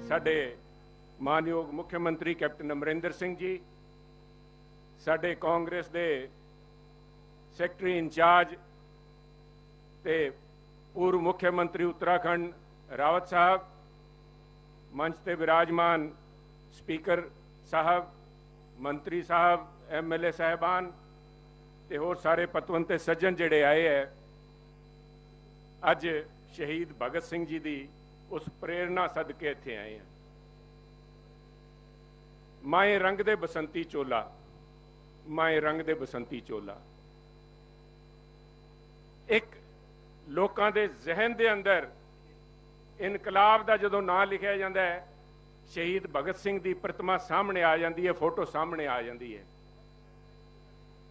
साडे मानयोग मुख्यमंत्री कैप्टन अमरिंदर सिंह जी, साडे कांग्रेस दे सैकटरी इंचार्ज ते पूर्व मुख्यमंत्री उत्तराखंड रावत साहब, मंच ते विराजमान स्पीकर साहब, मंत्री साहब, MLA साहबान ते होर सारे पतवंते सज्जन जिहड़े आए है। अज शहीद भगत सिंह जी की उस प्रेरणा सदके इत्थे आए हैं। माए रंग दे बसंती चोला, माए रंग दे बसंती चोला एक लोकां दे जहन दे अंदर इनकलाब दा जदों नां लिखिया जांदा है, शहीद भगत सिंह की प्रतिमा सामने आ जाती है, फोटो सामने आ जाती है।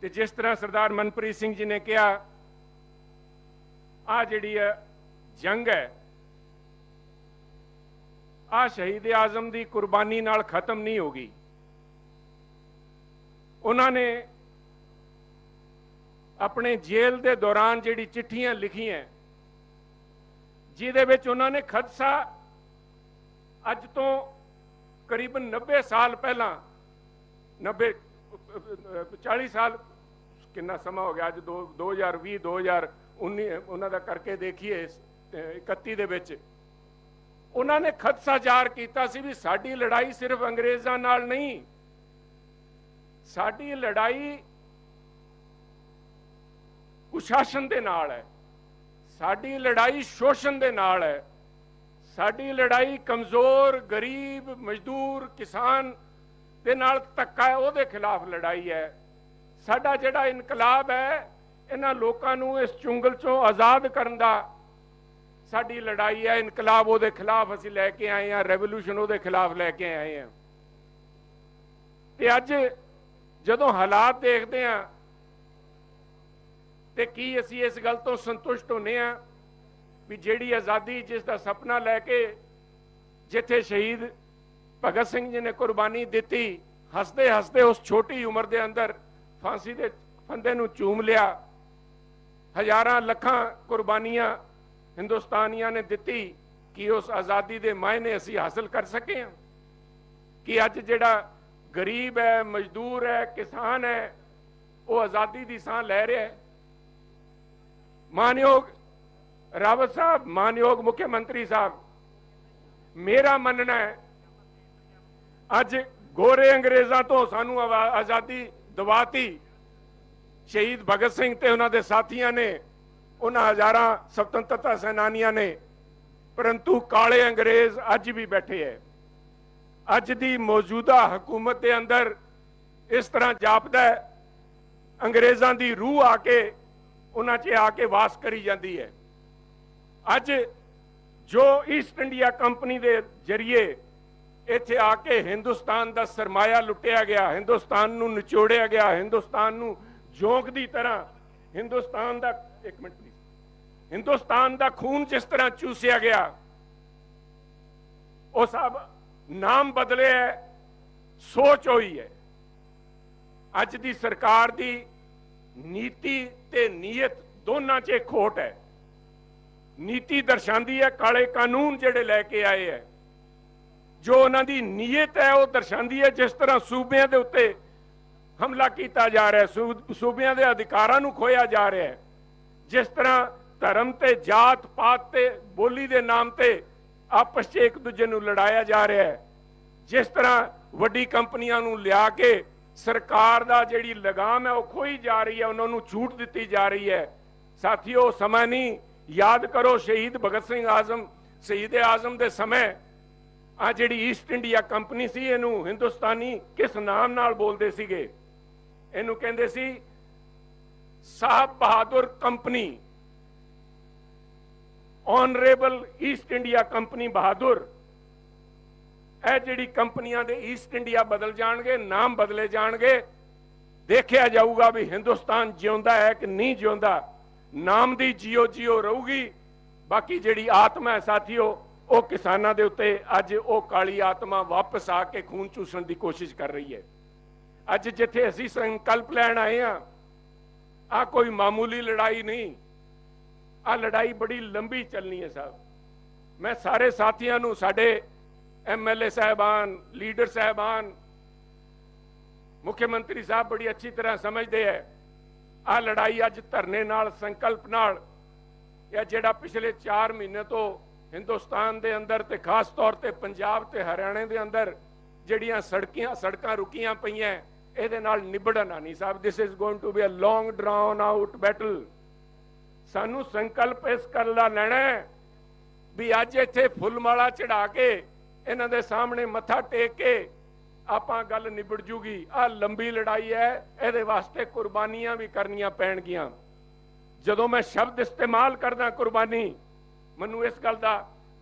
ते जिस तरह सरदार मनप्रीत सिंह जी ने कहा, आ जिहड़ी है जंग है, आ शहीद आजम की कुर्बानी नाल खत्म नहीं होगी। उन्होंने अपने जेल के दौरान जिहड़ी चिट्ठियां लिखियां, जिहदे विच उन्होंने खदसा अज तो करीबन 90 साल पहला, 40 साल कितना समा हो गया, अज 2020 2019 उन्होंने करके देखिए 31 दे विच उन्होंने खदसा जाहिर किया सी भी साडी लड़ाई सिर्फ अंग्रेज़ां नाल नहीं, साडी लड़ाई कुशासन दे नाल है, साडी लड़ाई शोषण दे नाल है, साडी लड़ाई कमजोर गरीब मजदूर किसान दे नाल धक्का है, उहदे खिलाफ लड़ाई है। साडा जिहड़ा इनकलाब है, इन्हां लोकां नूं इस चुंगल चों आज़ाद करन दा साडी लड़ाई है। इनकलाब उहदे खिलाफ असीं लैके आए हैं, रेवोल्यूशन उहदे खिलाफ लैके आए हैं। ते अज जदों हालात देखते हैं ते की असीं इस गल तो संतुष्ट होने हैं भी जिहड़ी आज़ादी जिसका सपना लैके जिथे शहीद भगत सिंह जी ने कुर्बानी दी, हसते हसते उस छोटी उम्र के अंदर फांसी के फंदे नूं चूम लिया। हज़ारां लखां कुर्बानियां हिंदुस्तानियों ने दी कि उस आज़ादी के मायने असीं हासिल कर सके हैं कि अज जिहड़ा गरीब है, मजदूर है, किसान है, वो आज़ादी की साह लै रहा है। मानयोग रावत साहब, मानयोग मुख्यमंत्री साहब, मेरा मनना है अज गोरे अंग्रेज़ों तो सानू आज़ादी दवाती, शहीद भगत सिंह ते उन्हां दे साथियां ने, उन्हां हज़ारां स्वतंत्रता सेनानियां ने, परंतु काले अंग्रेज़ अज भी बैठे है। अज दी मौजूदा हुकूमत के अंदर इस तरह जापदा है अंग्रेज़ों की रूह आके उन्हां च आके वास करी जाती है। अज जो ईस्ट इंडिया कंपनी के जरिए इत्थे आके हिंदुस्तान का सरमाया लुटिया गया, हिंदुस्तान नूं निचोड़िया गया, हिंदुस्तान नूं जोंक की तरह हिंदुस्तान का, एक मिनट प्लीज, हिंदुस्तान का खून जिस तरह चूसिया गया, वो सब नाम बदले है, सोच हुई है। अज दी सरकार दी नीति ते नीयत दोनों च खोट है। नीति दर्शाती है काले कानून जिहड़े लैके आए है, जो उन्हां दी नीयत है वो दर्शाती है जिस तरह सूबियां दे उत्ते हमला किया जा रहा है, सूबियां दे अधिकारां नूं खोया जा रहा है, जिस तरह धर्म ते जात पात ते बोली दे नाम ते आपस च एक दूजे नूं लड़ाया जा रहा है, जिस तरह वड्डी कंपनियां नूं लिया के सरकार दा जिहड़ी लगाम है वो खोई जा रही है, उन्होंने छूट दी जा रही है। साथियों, समय नहीं, याद करो शहीद भगत सिंह आजम, शहीद आजम के समय आ जिहड़ी ईस्ट इंडिया कंपनी सी, इनू हिंदुस्तानी किस नाम नाल बोलते सीगे, इनू कहंदे सी साहब बहादुर company, honourable East India Company बहादुर। ਇਹ ਜਿਹੜੀ ਕੰਪਨੀਆਂ ਦੇ ईस्ट इंडिया बदल जाएंगे, नाम बदले जाएंगे, देखा जाऊगा भी हिंदुस्तान जिਉਂਦਾ है कि नहीं जिਉਂਦਾ। नाम दी जियो जियो रहूगी, बाकी जिहड़ी आत्मा है साथियों वो किसानों के उत्ते अज वो काली आत्मा वापस आके खून चूसण की कोशिश कर रही है। अज जिथे असीं संकल्प लैण आए हैं, आ कोई मामूली लड़ाई नहीं, आ लड़ाई बड़ी लंबी चलनी है साहब। मैं सारे साथियों नूं, साडे MLA साहबान, लीडर साहबान, मुख्यमंत्री साहब बड़ी अच्छी तरह समझते हैं। आ लड़ाई अज धरने नाल, संकल्प नाल, या जिहड़ा पिछले 4 महीने तो हिंदुस्तान के अंदर ते खास तौर ते पंजाब ते हरियाणे के अंदर जिहड़ियां सड़कां रुकियां पईयां, इहदे नाल निबड़ना नहीं साहब। This is going to be a long drawn out battle. सानू संकल्प इस गल दा लैणा है भी अज इत्थे फुलमाला चढ़ा के इन्हां दे सामने मत्था टेक के आपां गल निबड़ जूगी। आ लंबी लड़ाई है, इहदे वास्ते कुर्बानियां भी करनियां पैणगियां। जदों मैं शब्द इस्तेमाल करदा कुर्बानी, मैनू इस गल दा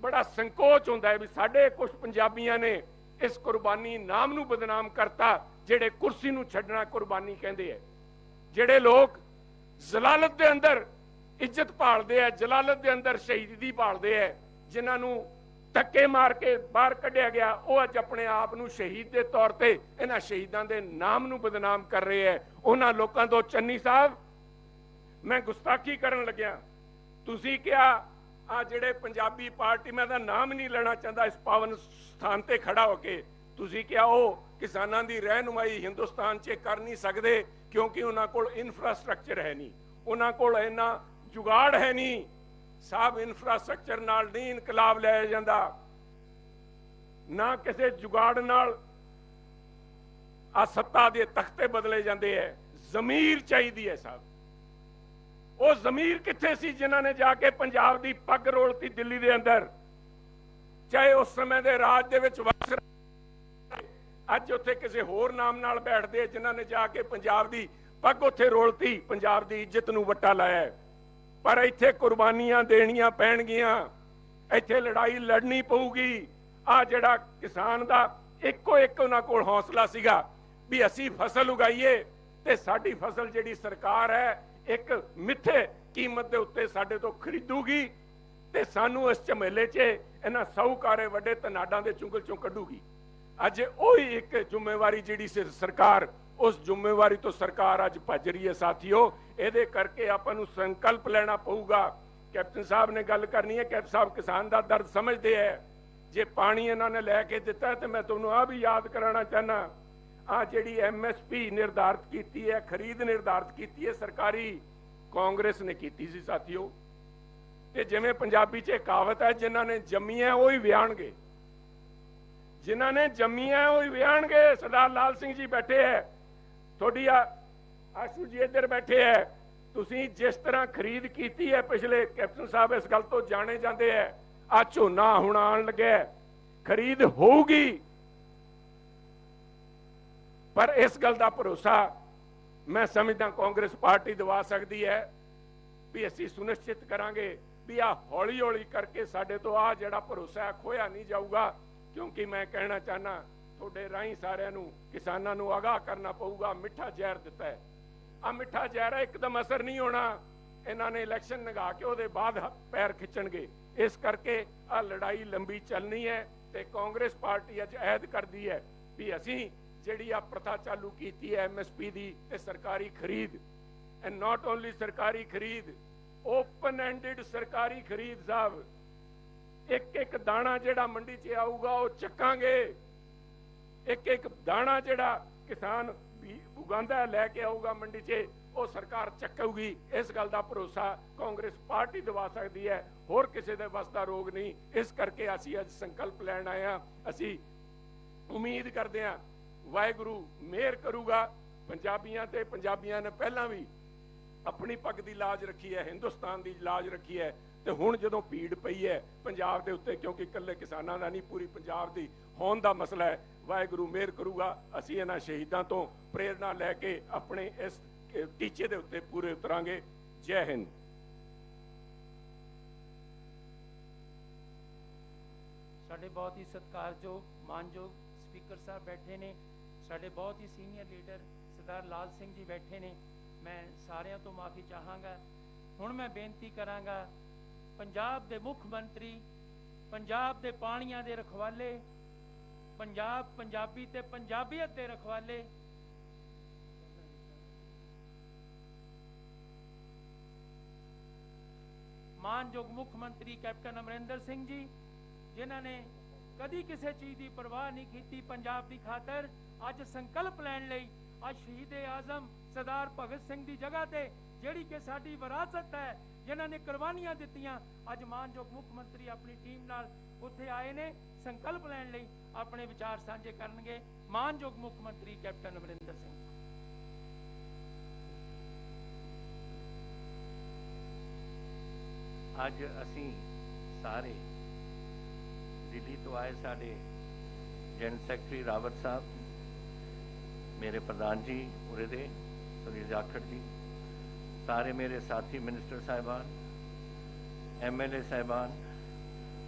बड़ा संकोच हुंदा है भी साडे कुछ पंजाबियां ने इस कुर्बानी नाम नू बदनाम करता, जिहड़े कुर्सी नू छड्डना कुर्बानी कहंदे है। जिहड़े लोग जलालत दे अंदर इज्जत भालदे है, जलालत दे अंदर शहीदी भालदे है, जिन्हां नू धक्के मार के बाहर कढ़िया गया, वो अज अपने आप नू शहीद के तौर पर इन्हां शहीदां दे नाम नू बदनाम कर रहे हैं। उन्हां लोकां तो चन्नी साहब मैं गुस्ताखी करन लग्या, तुसीं क्या आ जिहड़े पंजाबी पार्टी, मैं दा नाम नहीं लेना चाहता इस पावन स्थान ते खड़ा होके, तुसीं क्या वो किसानां दी रहनुमाई हिंदुस्तान च कर नहीं सकते क्योंकि उन्हां कोल इंफ्रास्ट्रक्चर है नहीं, उन्हां कोल इन्ना जुगाड़ है नहीं साहब। इंफ्रास्ट्रक्चर नाल नहीं इनकलाब लाया जांदा, ना किसी जुगाड़ नाल आ सत्ता दे तख्ते बदले जाते हैं। जमीर चाहिए है साहब। वो जमीर कित्थे सी जिन्हां ने जाके पंजाब दी पग रोलती दिल्ली दे अंदर, चाहे उस समय दे राज दे विच वस अज उत्थे किसी होर नाम नाल बैठदे, जिन्हां ने जाके पंजाब दी पग उत्थे रोलती, पंजाब दी इज्जत नूं वट्टा लाया। पर इत्थे कुर्बानियां देनियां पैणगियां, इत्थे लड़ाई लड़नी पऊगी। आ जिहड़ा किसान दा इक्को एक उन्हां कोल हौसला सीगा भी असीं फसल उगाईए ते साडी फसल जिहड़ी सरकार है एक मिथे कीमत दे उत्ते साडे तो खरीदूगी ते सानू इस झमेले च इन्हां साहूकारे वड्डे धनाडां दे चुंगल चों कढूगी। अज ओही एक जिम्मेवारी जिहड़ी सरकार, उस जिम्मेवारी तो सरकार अज भज रही है साथियों। इहदे करके आपां नूं संकल्प लेना पऊगा। कैप्टन साहब ने गल करनी है, कैप्टन साहब किसान दा दर्द समझदे है। जे पानी इन्हां ने लैके दिता तो मैं तुहानूं आ भी याद कराना चाहना, आ जिहड़ी MSP निर्धारित कीती है, खरीद निर्धारित कीती है सरकारी, कांग्रेस ने कीती सी साथियों। ते जिवें पंजाबी च कहावत है, जिन्हां ने जम्मियां ओही विआणगे, जिन्हां ने जम्मियां ओही विआणगे। सरदार लाल सिंह जी बैठे है, थोड़ी आशू जी इधर बैठे है। तुसीं जिस तरह खरीद कीती है पिछले, कैप्टन साहब इस गल तो जाने जाते हैं, आ झोना हुण आउण लग्या, खरीद होऊगी, पर इस गल का भरोसा मैं समझदा कांग्रेस पार्टी दवा सकती है भी असीं सुनिश्चित करांगे भी आ हौली हौली करके साडे तो आ जिहड़ा भरोसा खोया नहीं जाऊगा। क्योंकि मैं कहना चाहना थोड़े राही सारिਆਂ ਨੂੰ किसानां ਨੂੰ आगाह करना पऊगा। मिठा जहर दिता है, आ मिठा जहर एकदम असर नहीं होना, इन्हां ने इलैक्शन लगा के ਉਹਦੇ बाद पैर खिंचणगे। इस करके आ लड़ाई लंबी चलनी है ते कांग्रेस पार्टी अज ऐद करदी है भी असीं जिहड़ी आ प्रथा चालू कीती है MSP दी ते सरकारी खरीद, एंड नॉट ओनली सरकारी खरीद, ओपन एंडेड सरकारी खरीद साहब। एक एक दाना जिहड़ा मंडी च आऊगा वो चकांगे, एक एक दाना जिहड़ा किसान उगांदा लैके आऊगा मंडी च वो सरकार चक्कूगी। इस गल का भरोसा कांग्रेस पार्टी दवा सकती है, होर किसी दे वस दा रोग नहीं। इस करके असीं अज संकल्प लैण आए हां। असीं उम्मीद करते हैं वाहिगुरू मेहर करूगा। पंजाबियां ते पंजाबियां ने पहलां भी अपनी पग की लाज रखी है, हिंदुस्तान की लाज रखी है, तो हुण जदों भीड़ पई है पंजाब के उत्ते, क्योंकि इकल्ले किसानां दा नहीं पूरी पंजाब की होण दा मसला है। वाहिगुरू मेहर करूगा, असीं इन्हां शहीदां तो प्रेरणा लैके अपने इस टीचे के उत्ते पूरे उतरांगे। जय हिंद। साडे बहुत ही सत्कारयोग मानयोग स्पीकर साहब बैठे ने, साडे बहुत ही सीनियर लीडर सरदार लाल सिंह जी बैठे ने। मैं सारिਆਂ तो माफ़ी चाहांगा। हुण मैं बेनती करांगा पंजाब दे मुख मंत्री, पंजाब दे पाणियां दे रखवाले, पंजाब पंजाबी ते पंजाबीयत दे रखवाले, मानयोग मुख मंत्री कैप्टन अमरिंदर सिंह जी, जिन्हां ने कदी किसी चीज़ की परवाह नहीं की पंजाब की खातर अज संकल्प लैन लई अज शहीद आजम सरदार भगत सिंह की जगह ते जिहड़ी कि साडी विरासत है जिन्हां ने कुर्बानियां दित्तियां अज मानयोग मुख मंत्री अपनी टीम नाल उत्थे आए ने संकल्प लैन लई अपने विचार साझे करनगे। मानयोग मुख मंत्री कैप्टन अमरिंदर सिंह। अज असी सारे दिल्ली तो आए साडे जनरल सैकटरी रावत साहब, मेरे प्रधान जी उरे दे सुनील जाखड़ जी, सारे मेरे साथी मिनिस्टर साहिबान, MLA साहिबान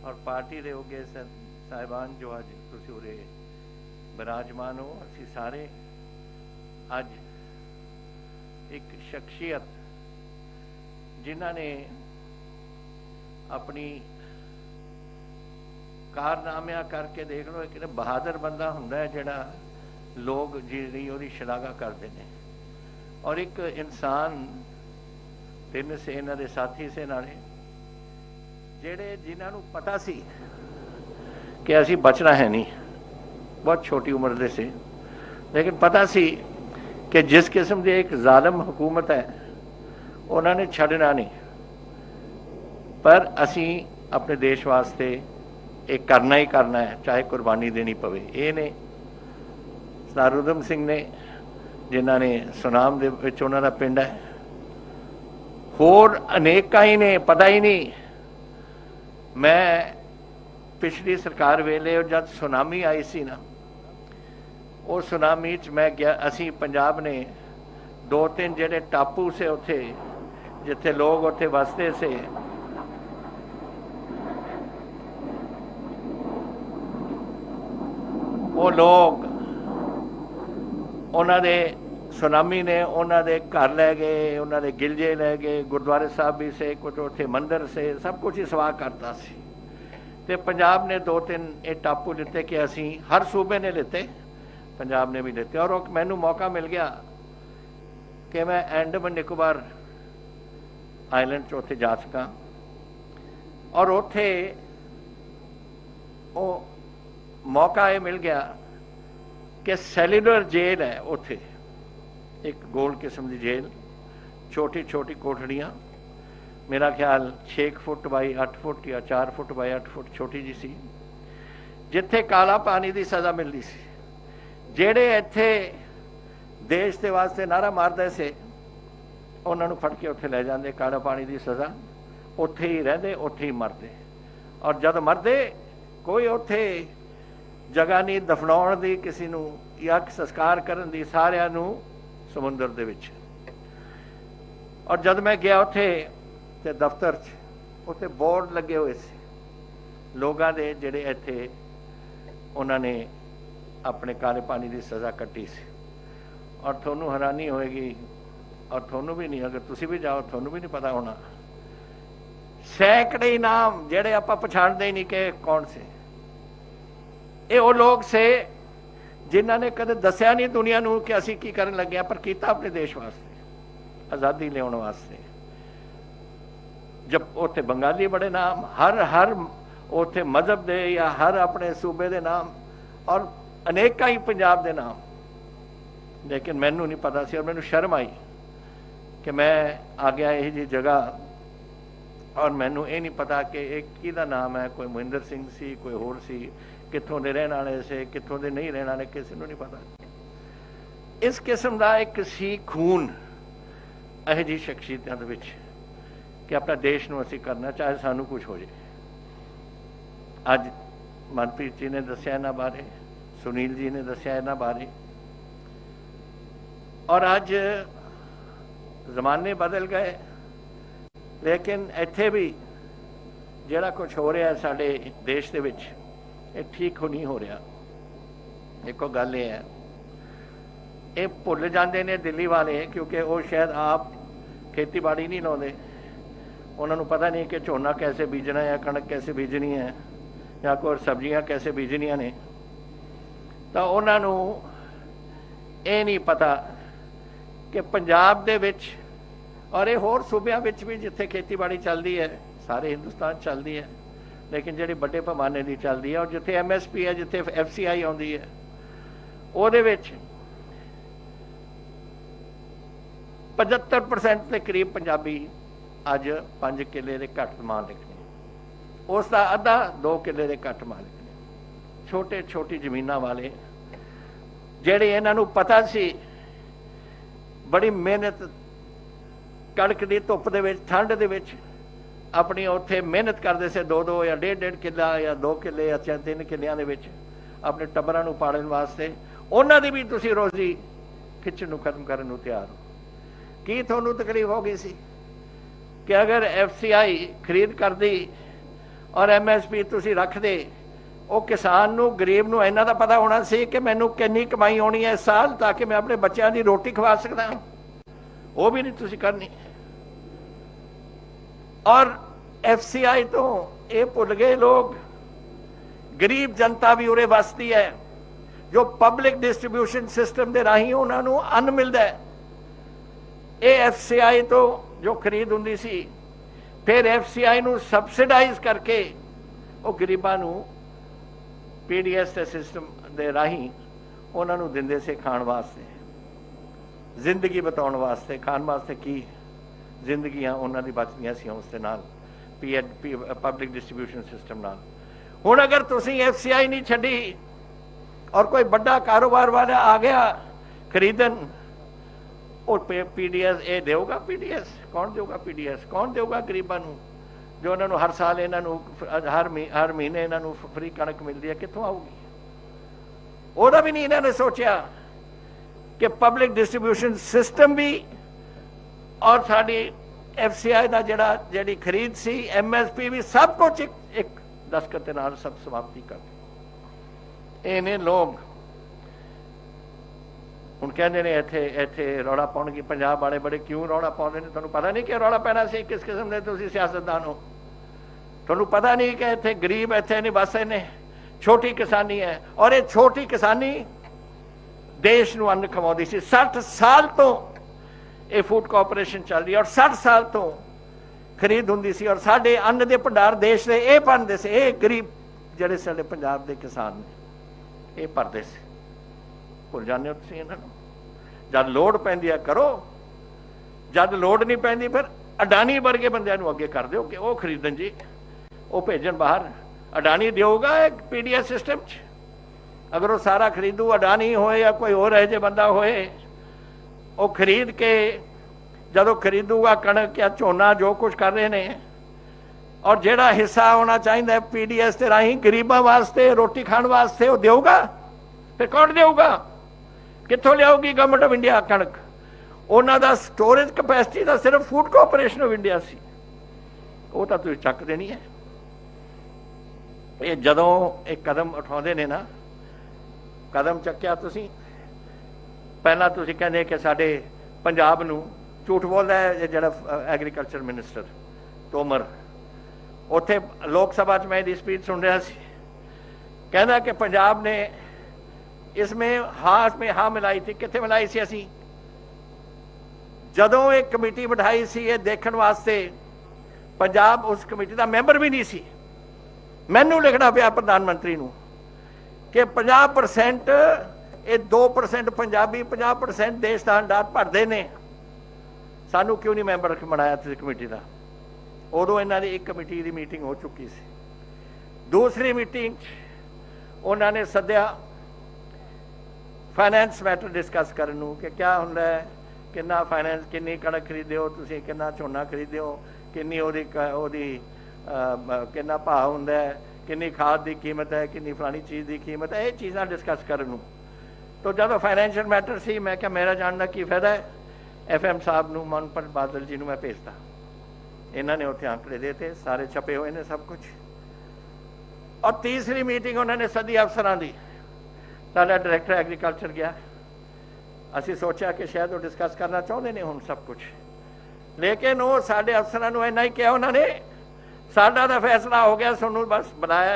और पार्टी दे होगे साहिबान जो अज तुसी उरे विराजमान हो। असी सारे अज एक शख्सियत जिन्हां ने अपनी कारनामियां करके देख लो, एक बहादुर बंदा हुंदा है जिहड़ा लोग जी उहदी शलाघा करते हैं। और एक इंसान तीन से इन्हां दे साथी से नाले जिहड़े जिन्हां नूं पता सी कि असीं बचना है नहीं, बहुत छोटी उम्र दे से, लेकिन पता सी कि जिस किस्म की एक जालिम हुकूमत है उन्होंने छड़ना नहीं, पर असी अपने देश वास्ते एक करना ही करना है, चाहे कुर्बानी देनी पवे। ये ने सरदार उधम सिंह ने जिन्हों ने सुनाम दे विच उन्हां दा पिंड है, होर अनेक ही ने, पता ही नहीं। मैं पिछली सरकार वेले जब सुनामी आई सी ना, उस सुनामी च मैं गया, असी पंजाब ने 2-3 जिहड़े टापू से उत्थे जिथे लोग उत्थे वसते से, वो लोग उन्होंने दे सुनामी ने उन्होंने घर लै गए, उन्होंने गिलजे लै गए, गुरुद्वारे साहब भी से, कुछ उत्थे मंदिर से, सब कुछ ही सवाह करता सी। ते पंजाब ने 2-3 ये टापू लिते कि असी हर सूबे ने लिते, पंजाब ने भी लिते। और मैनू मौका मिल गया कि मैं अंडमान निकोबार आइलैंड उत्थे जा सका, और उत्थे वो मौका ये मिल गया कि सैल्यूलर जेल है उत्थे, एक गोल किस्म की जेल, छोटी छोटी कोठड़ियाँ, मेरा ख्याल 6 फुट बाई 8 फुट या 4 फुट बाई 8 फुट छोटी जी सी, जिथे काला पानी की सज़ा मिलती सी। जेड़े इत्थे देश के वास्ते नारा मारते से उन्होंने फड़ के उत्थे लै जाते, काला पानी की सज़ा, उत्थे ही रहते, उत्थे ही मरते। और जब मरते कोई उत्थे जगह नहीं दफनाउण दी, किसी नूं या संस्कार करन दी, सारिआं नूं समुंदर दे विच। और जब मैं गया उत्थे ते दफ्तर च उत्थे बोर्ड लगे हुए सी लोगों के जिहड़े इत्थे उन्होंने अपने काले पानी की सज़ा कट्टी सी। और थोनू हैरानी होएगी, और थोनू भी नहीं, अगर तुसी भी जाओ थोनू भी नहीं पता होना, सैकड़े नाम जिहड़े आपां पछाणदे ही नहीं कि कौन से। ये वो लोग से जिन्हों ने कदे दसिया नहीं दुनिया नूं कि असीं की करन लगे, पर कीता अपने देश वास्ते, आज़ादी लियाउण वास्ते। जब उत्थे बंगाली बड़े नाम, हर उत्थे मजहब दे या हर अपने सूबे दे नाम, और अनेक ही पंजाब दे नाम, लेकिन मैनू नहीं पता सी। और मैनू शर्म आई कि मैं आ गया यही जी जगह, और मैनू ये नहीं पता कि एक किहदा नाम है, कोई मोहिंदर सिंह सी, कोई होर सी, कित्थों दे रहने वाले से, कित्थों दे नहीं रहने वाले, किसी को नहीं पता। इस किस्म का एक सी खून यह जी शख्सियतां दे विच कि अपना देश नूं असीं करना, चाहे सानू कुछ हो जाए। अज मनप्रीत जी ने दस्सिया इन्हां बारे, सुनील जी ने दस्सिया इन्हां बारे, और अज जमाने बदल गए, लेकिन इत्थे भी जिहड़ा कुछ हो रहा है साडे देश दे विच, ये ठीक हो नहीं हो रहा। देखो गल ये है, ये भुल जाते हैं दिल्ली वाले, क्योंकि वो शायद आप खेतीबाड़ी नहीं लाते, उन्होंने पता नहीं कि झोना कैसे बीजना है, कणक कैसे बीजनी है, या कोई सब्जियां कैसे बीजनिया ने। तो उन्होंने ये नहीं पता कि पंजाब दे विच और ये होर सूबियां विच भी जिथे खेतीबाड़ी चलती है, सारे हिंदुस्तान चलती है, लेकिन जिहड़ी बड़े पैमाने की चलती है और जिथे MSP है, जिथे FCI आउंदी है, ਉਹਦੇ ਵਿੱਚ 75% ਦੇ ਕਰੀਬ ਪੰਜਾਬੀ ਅੱਜ 5 ਕਿੱਲੇ ਦੇ ਘੱਟ ਮਾਲਕ ਨੇ, ਉਸ ਦਾ ਅੱਧਾ 2 ਕਿੱਲੇ ਦੇ ਘੱਟ ਮਾਲਕ ਨੇ। ਛੋਟੇ ਛੋਟੀ ਜ਼ਮੀਨਾਂ ਵਾਲੇ ਜਿਹੜੇ ਇਹਨਾਂ ਨੂੰ ਪਤਾ ਸੀ ਬੜੀ ਮਿਹਨਤ ਕਣਕ ਦੀ ਧੁੱਪ ਦੇ ਵਿੱਚ, ਠੰਡ ਦੇ ਵਿੱਚ ਆਪਣੀ ਉੱਥੇ ਮਿਹਨਤ ਕਰਦੇ ਸੀ, 2-2 ਜਾਂ 1.5 ਕਿੱਲਾ ਜਾਂ 2 ਕਿੱਲੇ ਜਾਂ 3 ਕਿੱਲਿਆਂ ਦੇ ਵਿੱਚ ਆਪਣੇ ਟੱਬਰਾਂ ਨੂੰ ਪਾਲਣ ਵਾਸਤੇ, ਉਹਨਾਂ ਦੀ ਵੀ ਤੁਸੀਂ ਰੋਜ਼ੀ ਖਿੱਚਣ ਨੂੰ ਖਤਮ ਕਰਨ ਨੂੰ ਤਿਆਰ ਹੋ। ਕੀ ਤੁਹਾਨੂੰ ਤਕਲੀਫ ਹੋ ਗਈ ਸੀ ਕਿ ਅਗਰ FCI ਖਰੀਦ ਕਰਦੀ ਔਰ MSP ਤੁਸੀਂ ਰੱਖਦੇ, ਉਹ ਕਿਸਾਨ ਨੂੰ, ਗਰੀਬ ਨੂੰ ਇਹਨਾਂ ਦਾ ਪਤਾ ਹੋਣਾ ਸੀ ਕਿ ਮੈਨੂੰ ਕਿੰਨੀ ਕਮਾਈ ਆਉਣੀ ਹੈ ਇਸ ਸਾਲ, ਤਾਂ ਕਿ ਮੈਂ ਆਪਣੇ ਬੱਚਿਆਂ ਦੀ ਰੋਟੀ ਖਵਾ ਸਕਦਾ। ਉਹ ਵੀ ਨਹੀਂ ਤੁਸੀਂ ਕਰਨੀ। ਔਰ FCI ਤੋਂ ਇਹ ਭੁੱਲ ਗਏ ਲੋਕ, ਗਰੀਬ ਜਨਤਾ ਵੀ ਉਰੇ ਵਸਦੀ ਹੈ, ਜੋ ਪਬਲਿਕ ਡਿਸਟ੍ਰੀਬਿਊਸ਼ਨ ਸਿਸਟਮ ਦੇ ਰਾਹੀਂ ਉਹਨਾਂ ਨੂੰ ਅੰਨ ਮਿਲਦਾ ਹੈ। ਇਹ FCI ਤੋਂ ਜੋ ਖਰੀਦ ਹੁੰਦੀ ਸੀ, ਫਿਰ FCI ਨੂੰ ਸਬਸਿਡਾਈਜ਼ ਕਰਕੇ ਉਹ ਗਰੀਬਾਂ ਨੂੰ PDS ਦੇ ਸਿਸਟਮ ਦੇ ਰਾਹੀਂ ਉਹਨਾਂ ਨੂੰ ਦਿੰਦੇ ਸੀ ਖਾਣ ਵਾਸਤੇ, ਜ਼ਿੰਦਗੀ ਬਤਾਉਣ ਵਾਸਤੇ। ਖਾਣ ਵਾਸਤੇ ਕੀ, ਜ਼ਿੰਦਗੀਆਂ ਉਹਨਾਂ ਦੀ ਬਚਦੀਆਂ ਸੀ ਉਸ ਦੇ ਨਾਲ, ਪਬਲਿਕ ਡਿਸਟ੍ਰੀਬਿਊਸ਼ਨ ਸਿਸਟਮ ਨਾਲ। ਹੁਣ ਅਗਰ ਤੁਸੀਂ FCI ਨਹੀਂ ਛੱਡੀ और कोई बड़ा कारोबार वाला आ गया खरीदन, और PDS ये देगा, PDS कौन देगा? PDS कौन देगा गरीबों को, जो उन्होंने हर साल इन्होंने हर महीने इन्होंने फ्री कणक मिलती है, कितों आऊगी? ਉਹਦਾ भी नहीं इन्होंने सोचा कि पब्लिक डिस्ट्रीब्यूशन सिस्टम भी और साड़ी FCI का जी खरीद सी, MSP भी, सब कुछ एक दस्तखत के नाल सब समाप्ति कर। इन्हें लोग ਹੁਣ ਕਹਿੰਦੇ ਨੇ ਇੱਥੇ ਰੌਲਾ ਪਾਉਣਗੇ, ਪੰਜਾਬ ਵਾਲੇ ਬੜੇ ਕਿਉਂ ਰੌਲਾ ਪਾਉਂਦੇ ਨੇ? ਤੁਹਾਨੂੰ ਪਤਾ ਨਹੀਂ ਕਿ ਰੌਲਾ ਪੈਣਾ ਸੀ? ਕਿਸ ਕਿਸਮ ਦੇ ਤੁਸੀਂ ਸਿਆਸਤਦਾਨ ਹੋ? ਤੁਹਾਨੂੰ ਪਤਾ ਨਹੀਂ ਕਿ ਇੱਥੇ ਗਰੀਬ ਇੱਥੇ ਨਹੀਂ ਬਸ ਨੇ, ਛੋਟੀ ਕਿਸਾਨੀ ਹੈ, ਔਰ ਇਹ ਛੋਟੀ ਕਿਸਾਨੀ ਦੇਸ਼ ਨੂੰ ਅੰਨ ਖਵਾਉਂਦੀ ਸੀ। 60 ਸਾਲ ਤੋਂ ਇਹ ਫੂਡ ਕਾਰਪੋਰੇਸ਼ਨ ਚੱਲ ਰਹੀ ਹੈ, ਔਰ 60 ਸਾਲ ਤੋਂ ਖਰੀਦ ਹੁੰਦੀ ਸੀ, ਔਰ ਸਾਡੇ ਅੰਨ ਦੇ ਭੰਡਾਰ ਦੇਸ਼ ਦੇ ਇਹ ਬਣਦੇ ਸੀ। ਇਹ ਗਰੀਬ ਜਿਹੜੇ ਸਾਡੇ ਪੰਜਾਬ ਦੇ ਕਿਸਾਨ ਨੇ ਇਹ ਭਰਦੇ ਸੀ। ਭੁੱਲ ਜਾਂਦੇ ਹੋ ਤੁਸੀਂ ਇਹਨਾਂ ਨੂੰ। ਜਦ ਲੋੜ ਪੈਂਦੀ ਹੈ ਕਰੋ, ਜਦ ਲੋੜ ਨਹੀਂ ਪੈਂਦੀ ਫਿਰ ਅਡਾਨੀ ਵਰਗੇ ਬੰਦਿਆਂ ਨੂੰ ਅੱਗੇ ਕਰ ਦਿਓ ਕਿ ਉਹ ਖਰੀਦਣ ਜੀ, ਉਹ ਭੇਜਣ ਬਾਹਰ। ਅਡਾਨੀ ਦੇਊਗਾ ਇੱਕ PDS ਸਿਸਟਮ 'ਚ, ਅਗਰ ਉਹ ਸਾਰਾ ਖਰੀਦੂ, ਅਡਾਨੀ ਹੋਏ ਜਾਂ ਕੋਈ ਹੋਰ ਇਹੋ ਜਿਹੇ ਬੰਦਾ ਹੋਏ, ਉਹ ਖਰੀਦ ਕੇ ਜਦੋਂ ਖਰੀਦੂਗਾ ਕਣਕ ਜਾਂ ਝੋਨਾ ਜੋ ਕੁਛ ਕਰ ਰਹੇ ਨੇ, ਔਰ ਜਿਹੜਾ ਹਿੱਸਾ ਹੋਣਾ ਚਾਹੀਦਾ PDS ਦੇ ਰਾਹੀਂ ਗਰੀਬਾਂ ਵਾਸਤੇ, ਰੋਟੀ ਖਾਣ ਵਾਸਤੇ, ਉਹ ਦੇਊਗਾ। ਫਿਰ ਕੌਣ ਦੇਊਗਾ? ਕਿੱਥੋਂ ਲਿਆਊਗੀ ਗਵਰਨਮੈਂਟ ਆਫ ਇੰਡੀਆ ਕਣਕ? ਉਹਨਾਂ ਦਾ ਸਟੋਰੇਜ ਕਪੈਸਿਟੀ ਦਾ ਸਿਰਫ ਫੂਡ ਕਾਰਪੋਰੇਸ਼ਨ ਆਫ ਇੰਡੀਆ ਸੀ, ਉਹ ਤਾਂ ਤੁਸੀਂ ਚੱਕਦੇ ਨਹੀਂ ਹੈ। ਇਹ ਜਦੋਂ ਇਹ ਕਦਮ ਉਠਾਉਂਦੇ ਨੇ ਨਾ, ਕਦਮ ਚੱਕਿਆ ਤੁਸੀਂ, ਪਹਿਲਾਂ ਤੁਸੀਂ ਕਹਿੰਦੇ ਕਿ ਸਾਡੇ ਪੰਜਾਬ ਨੂੰ, ਝੂਠ ਬੋਲਦਾ ਹੈ ਜਿਹੜਾ ਐਗਰੀਕਲਚਰ ਮਿਨਿਸਟਰ ਤੋਮਰ, ਉੱਥੇ ਲੋਕ ਸਭਾ 'ਚ ਮੈਂ ਇਹਦੀ ਸਪੀਚ ਸੁਣ ਰਿਹਾ ਸੀ, ਕਹਿੰਦਾ ਕਿ ਪੰਜਾਬ ਨੇ इसमें हाँ मिलाई थी। कितने मिलाई सी? असी जदों एक कमेटी बिठाई सी ये देखने वास्ते, पंजाब उस कमेटी का मैंबर भी नहीं सी। मैनू लिखना पिया प्रधानमंत्री नूं कि 50% ये 2% पंजाबी, 50% देश का अंडार भरते ने, सानू क्यों नहीं मैंबर बनाया तुसीं कमेटी का? उदों इन्हां दी एक कमेटी की मीटिंग हो चुकी सी। दूसरी मीटिंग उन्होंने सद्या फाइनैंस मैटर डिस्कस करन नूं कि क्या हुंदा है, किन्ना फाइनैंस, किन्नी कणक खरीदे हो तुसीं, किन्ना झोना खरीदे हो, किन्नी ओदी किन्ना भाव हुंदा है, किन्नी खाद की कीमत है, किन्नी फलानी चीज़ की कीमत है, ये चीज़ां डिस्कस करन नूं। तो जदों फाइनैंशियल मैटर सी, मैं क्या मेरा जानने की फायदा है? FM साहब नूं, मनप्रीत बादल जी नूं मैं भेजता, इन्होंने उत्थे आंकड़े देते, सारे छपे हुए ने सब कुछ। और तीसरी मीटिंग उन्होंने सदी अफसरां दी, साडा डायरैक्टर एग्रीकल्चर गया, असी सोचा कि शायद वो डिस्कस करना चाहते ने हुण सब कुछ, लेकिन वो साडे अफसरां नूं इन्ना ही कहा उन्होंने, साडा तां फैसला हो गया, तुहानूं बस बुलाया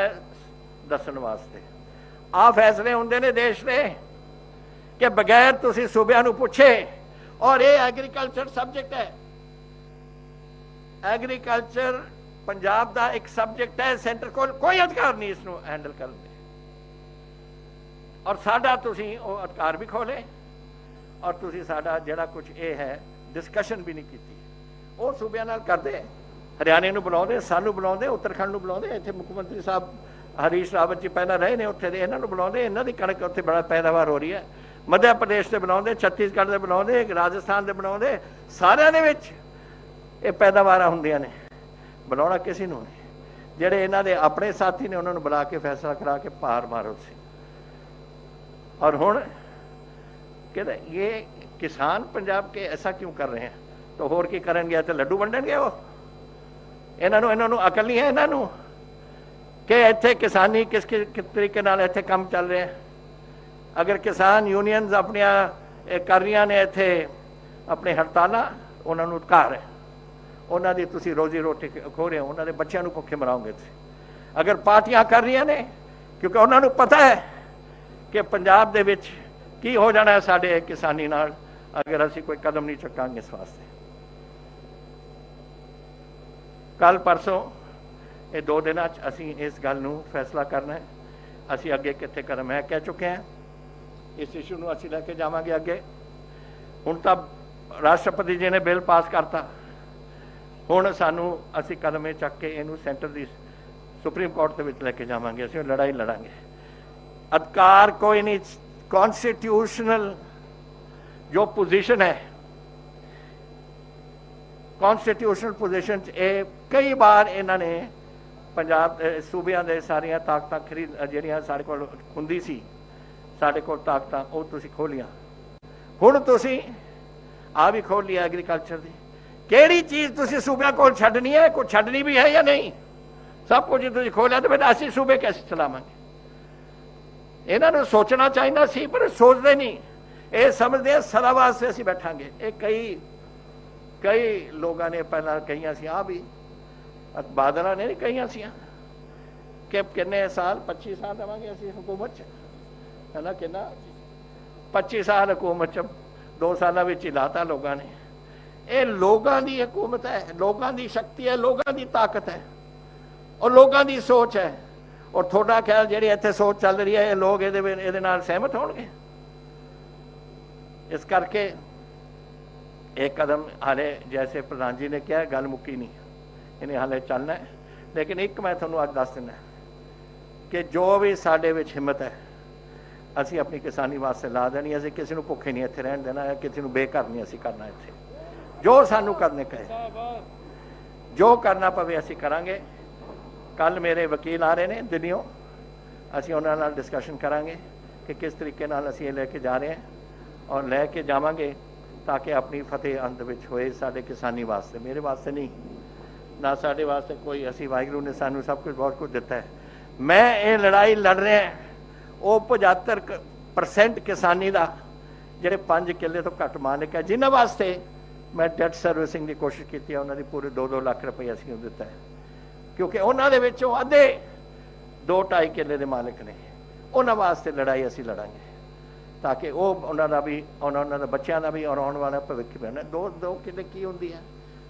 दस्सण वास्ते। आ फैसले हुंदे ने देश दे कि बगैर तुसीं सूबिਆਂ नूं पुछे, और ये एग्रीकल्चर सबजैक्ट है। एग्रीकल्चर पंजाब का एक सबजैक्ट है, सेंटर को कोई अधिकार नहीं इसनों हैंडल करने, और साडा तुसीं वो अधिकार भी खोले और तुसीं साडा जिहड़ा कुछ ये है डिस्कशन भी नहीं की। वो सूबे नाल करते, हरियाणे नूं बुलाउंदे, सानूं बुलाउंदे, उत्तराखंड नूं बुलाउंदे, इत्थे मुख मंत्री साहब हरीश रावत जी पहला रहे ने, उत्थे दे इन्हां नूं बुलाउंदे, इन्हां दी कणक उत्थे बड़ा पैदावार हो रही है। मध्य प्रदेश से बुलाउंदे, छत्तीसगढ़ दे बुलाउंदे, राजस्थान दे बुलाउंदे, सारिਆਂ ਦੇ ਵਿੱਚ ਇਹ पैदावारां ਹੁੰਦੀਆਂ ने। बुलाउणा किसी नूं नहीं, ਜਿਹੜੇ ਇਹਨਾਂ ਦੇ ਆਪਣੇ ਸਾਥੀ ने उन्होंने बुला के फैसला करा के पार मारो सी। और हुण कहते ये किसान पंजाब के ऐसा क्यों कर रहे हैं, तो होर की करनगे, तो लड्डू वंडणगे वो। इन्हों अकल नहीं है इन्हों कि इत्थे किसानी किस तरीके नाल इत्थे काम चल रहा है। अगर किसान यूनियनस अपनिया कर रही ने इत्थे अपनी हड़तालां, उन्होंने अधिकार है, उन्होंने तुसीं रोजी रोटी खो रहे हो, उन्होंने बच्चों को भुखे मराओगे। अगर पार्टियां कर रही ने, क्योंकि उन्होंने पता है कि पंजाब दे विच की हो जाना है साडे किसानी नाल अगर असीं कोई कदम नहीं चुकांगे इस वास्ते। कल परसों ये 2 दिनों असीं इस गल नूं फैसला करना है, असीं अगे कित्थे कदम है कह चुके हैं, इस इशू नूं असीं लैके जावांगे अगे। हुण तां राष्ट्रपति जी ने बिल पास करता, हुण सानूं असीं कदम ये चक के इहनूं सेंटर दी सुप्रीम कोर्ट दे विच लैके जावांगे, असीं लड़ाई लड़ांगे। अधिकार कोई नहीं, कॉन्स्टिट्यूशनल जो पोजीशन है, कॉन्स्टिट्यूशनल पोजीशन कई बार इन्होंने पंजाब सूबियां दे सारियां ताकतां खरीद जिहड़ियां साडे कोल हुंदी सी, साडे कोल ताकतां वो तुसीं खोलियां। हुण तुसीं आ भी खोल लिया एग्रीकल्चर दी, किहड़ी चीज़ तुसीं सूबियां कोल छड्डनी है, कोई छड्डनी भी है या नहीं, सब कुछ तुसीं खोलिया, तो फिर असीं सूबे कैसे चलावांगे। इन्हां नूं सोचना चाहिए सी, पर सोचते नहीं, ये समझते हैं सदा वास्ते असीं बैठांगे। ये कई लोगों ने पहला कही सी, आ भी बादलों ने नहीं कही सी कि किन्ने साल 25 साल रवांगे असीं हुकूमत च, है ना, किन्ना 25 साल हुकूमत च 2 साल विच ही लाता लोगों ने। ये लोगों की हुकूमत है, लोगों की शक्ति है, लोगों की ताकत है और लोगों की सोच है। और थोड़ा ख्याल जी इत्थे सोच चल रही है, ये लोग ये नाल सहमत होणगे। इस करके एक कदम हाले जैसे प्रधान जी ने कहा गल मुक्की नहीं, इन्हें हाले चलना है। लेकिन एक मैं थोड़ा अज दस देना कि जो भी साडे विच हिम्मत है असी अपनी किसानी वास्ते ला देनी, असी किसी को भुखे नहीं इत्थे रहन देना, किसी को बेघर नहीं असी करना। इत्थे जो सानू करने कहे, जो करना पवे असी करांगे। कल मेरे वकील आ रहे हैं दिल्लीओं, असी उन्हां नाल डिस्कशन करांगे कि किस तरीके नाल असी ये लेके जा रहे हैं और लैके जावांगे ताकि अपनी फतेह अंत विच होए साडे किसानी वास्ते, मेरे वास्ते नहीं ना साडे वास्ते कोई। असी वाहिगुरू ने सानू सब कुछ बहुत कुछ दिता है। मैं ये लड़ाई लड़ रहे हैं वो 75% किसानी का जिहड़े 5 किले तो घट मालिक है, जिन्हां वास्ते मैं डेट सर्विसिंग की कोशिश की है, उन्होंने पूरे 2-2 लाख रुपये असीं दिता है, क्योंकि उन्होंने विचों अद्धे 2-2.5 किले के मालिक ने। उन्होंने वास्ते लड़ाई असीं लड़ांगे ताकि वो उन्होंने भी उन्होंने बच्चों का भी और आने वाला भविख भी होना। 2 किले की होंगी है,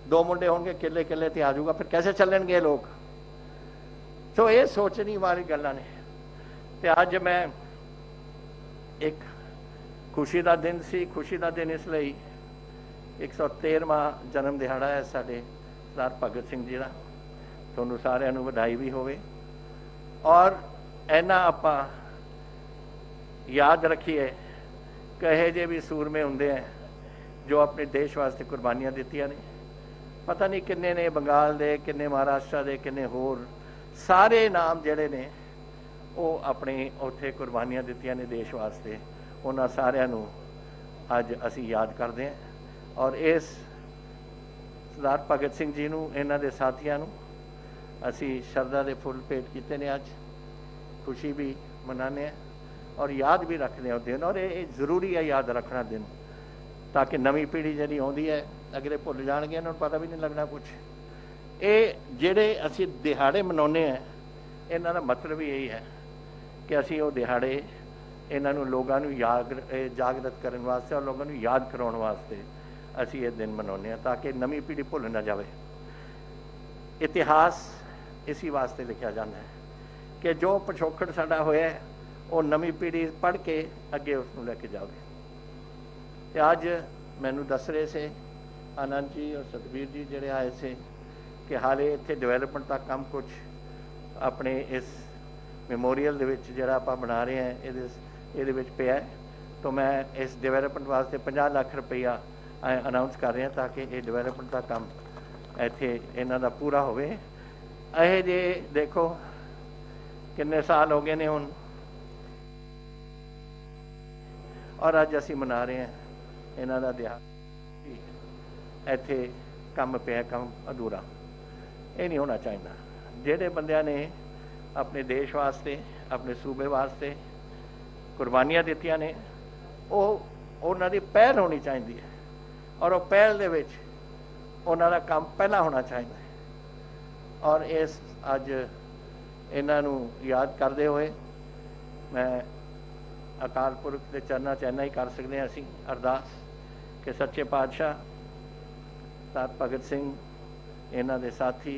2 मुंडे होंगे, किले किले ते आ जाऊगा, फिर कैसे चलणगे लोग। सो ये सोचने वाली गल्लां ने। ते अज मैं एक खुशी का दिन सी, खुशी का दिन इसलिए 113वां जन्म दिहाड़ा है साडे सरदार भगत सिंह जी का। तुहानूं सारिआं नूं वधाई भी होवे और इन्ना आपां याद रखिए कहे जे भी सूरमे हुंदे हैं जो अपने देश वास्ते कुर्बानियां दित्तियां ने। पता नहीं किन्ने ने बंगाल दे, किन्ने महाराष्ट्र दे, किन्ने होर, सारे नाम जिहड़े ने वो अपने उत्थे कुर्बानियां दित्तियां ने देश वास्ते। उन्हां सारिआं नूं अज असीं याद करदे हैं और इस सरदार भगत सिंह जी नूं, इन्हां दे साथियां नूं असीं शरदा दे फुल भेट कीते ने। अज खुशी भी मनाने हैं और याद भी रखते हैं दिन, और ये जरूरी है याद रखना दिन, ताकि नवी पीढ़ी जी आती है अगले भुल जाएंगे, इन्होंने पता भी नहीं लगना कुछ। ये जेडे असी दिहाड़े मनाने हैं इन्हों का मतलब यही है कि असी वो दिहाड़े इन्हों लोगों जागृत करने वास्ते और लोगों याद कराने वास्ते असी ये दिन मनाने हैं ताकि नवी पीढ़ी भुल ना जाए। इतिहास इसी वास्ते लिखा जाता है कि जो पिछोकड़ साडा होया वो नवी पीढ़ी पढ़ के अगे उसनूं लैके जावे। ते अज मैनूं दस रहे से आनंद जी और सतबीर जी जिहड़े आए से कि हाले इत्थे डिवेलपमेंट का काम कुछ अपने इस मेमोरीअल दे विच जिहड़ा आपां बना रहे हैं इहदे विच पिया है। तो मैं इस डिवेलपमेंट वास्ते 50 लाख रुपया अनाउंस कर रहे हैं ताकि ये डिवेलपमेंट का काम इत्थे इन्हां दा पूरा होवे। ये जे देखो किन्ने साल हो गए ने हुण और अज असीं मना रहे हैं इन्हां दा दिहाड़ा, इत्थे काम पिया, काम अधूरा। ये नहीं होना चाहिए। जिहड़े बंदियां ने अपने देश वास्ते अपने सूबे वास्ते कुर्बानियां दित्तियां ने उन्हां दी पहल होनी चाहिए और वो पहल दे विच उन्हां दा काम पहला होना चाहिए। और इस अज इन्हां नूं याद करदे होए मैं अकाल पुरख के चरणों च इन्ना ही कर सकते हैं असीं अरदास कि सच्चे पातशाह तार भगत सिंह इन्हां दे साथी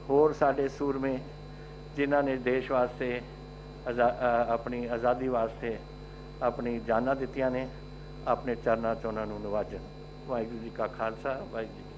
होर साडे सूरमे जिन्हां ने देश वास्ते अपनी आज़ादी वास्ते अपनी जानां दित्तियां ने अपने चरणों च उन्हां नूं नवाजन। वाहिगुरू जी का खालसा, वाहिगुरू जी